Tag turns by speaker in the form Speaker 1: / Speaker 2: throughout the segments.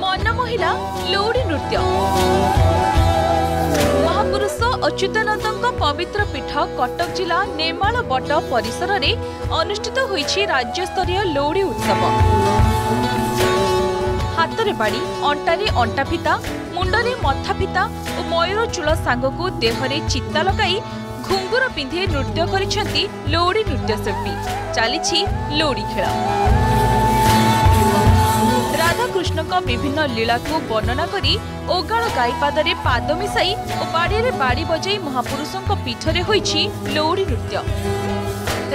Speaker 1: मन मोहिला लौड़ी नृत्य महापुरुष अच्युतानंद पवित्र पीठ कटक जिला नेमाल बट परिसर में अनुष्ठित होईछि राज्यस्तरीय लौड़ी उत्सव। हाथ में बाड़ी अंटारे अंटाफिता मुंडरे मथाफिता और मयूर चूल सांगकू देहरे चित्ता लगाई घुंगुर पिंधि नृत्य करिसेंती लौड़ी नृत्यशिल्पी। चली लौड़ी खेल राधाकृष्ण विभिन्न लीला को वर्णना करी ओगाल गाईपादरे पाद मिसाई और बाड़ी बाड़ी बजाई महापुरुषों पीठरे होईछि लौड़ी नृत्य।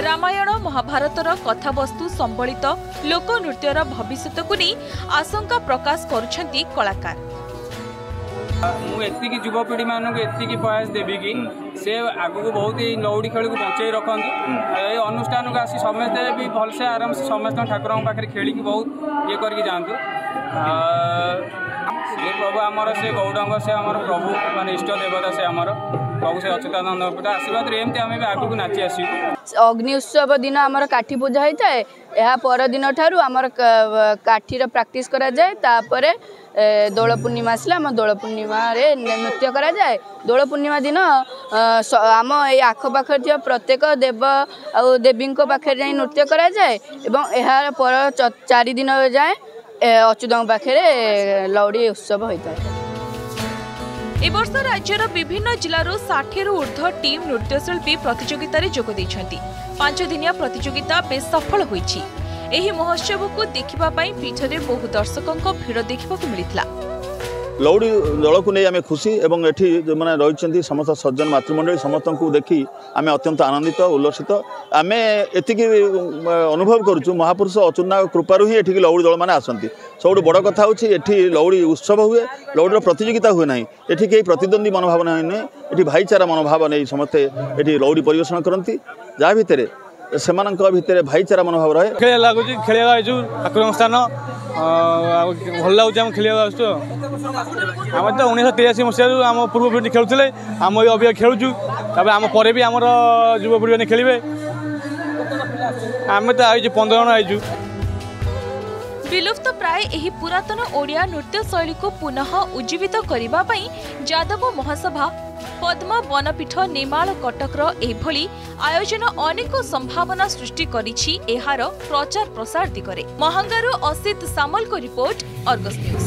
Speaker 1: रामायण महाभारतर कथावस्तु संबलित लोक नृत्यर भविष्य को नहीं आशंका प्रकाश करुछंती कलाकार।
Speaker 2: मुझे युवपीढ़ी मानक एति प्रयास देवी कि से आगु को बहुत ही लौड़ी खेल को बचाई रखु ये अनुष्ठान को आसी समस्ते भी भलसे आराम से समस्त ठाकुर पाखे खेल बहुत ये करके जातु। से प्रभु आमर से गौड़ंग से आम प्रभु मान इष्ट देवता से आमर प्रभु से अच्युतानंद पीठ आशीर्वाद एमती आम भी आगू नाची आसू।
Speaker 3: अग्नि उत्सव दिन आमर काठी पूजा होता है। यह पर दिन ठारू आमर काठीर प्रैक्टिस करा जाए। तापर दोल पूर्णिमा आसला आम दोल पूर्णिमा रे नृत्य करा जाए। दोल पूर्णिमा दिन आम ये आखपाख प्रत्येक देव आ देवी पाखे जाए नृत्य करा जाए एवं यार पर 4 दिन जाए अच्युतों पाखे लौड़ी उत्सव होता है।
Speaker 1: ए वर्ष राज्यर विभिन्न जिलारो 60 रु ऊर्ध्व टीम नृत्यशिल्पी प्रतियोगितारे जोग दैछंती। 5 दिनिया प्रतियोगिता बेस सफल होईछि। एही महोत्सव को देखिबा पई पीठरे बहु दर्शकों भीड़ देखिबा को मिलितला।
Speaker 4: लौड़ी दल को नहीं आम खुशी एवं एठी जो मैंने रही समस्त सज्जन मातृमंडली समस्त को देखी आम अत्यंत आनंदित उल्लसित आम एति अनुभव करुँ महापुरुष अच्युतना कृपारू ही एठी लौड़ी दल मैंने आसती। सब बड़ कथा हूँ एठी लौड़ी उत्सव हुए लौड़ीर प्रतियोगिता हुए ना एठी कई प्रतिद्वंदी मनोभाव नहीं एठी भाईचारा मनोभाव नहीं समस्ते एठी लौड़ी परिवेषण करती जहाँ भितर से भाईचारा मनोभाव रहे।
Speaker 5: खेल लगुच खेल ठाकुर स्थान भल लगुच आम खेल आम तो 1983 मसीह आम पूर्व पीढ़ी खेलुले आम अभी खेलुचु आम पर भी आमर युवपीढ़ी मैंने खेलें आम तो आई 15 जन आईचु।
Speaker 1: विलुप्त प्राय एही पुरातन ओडिया नृत्य शैली को पुनः उज्जीवित करिबा पई यादव महासभा पद्मा वनपीठ नेमाल कटकर एभली आयोजन अनेक संभावना सृष्टि करिछि। एहार प्रचार प्रसार दिगरे महंगारू असित सामल को रिपोर्ट अर्गस न्यूज।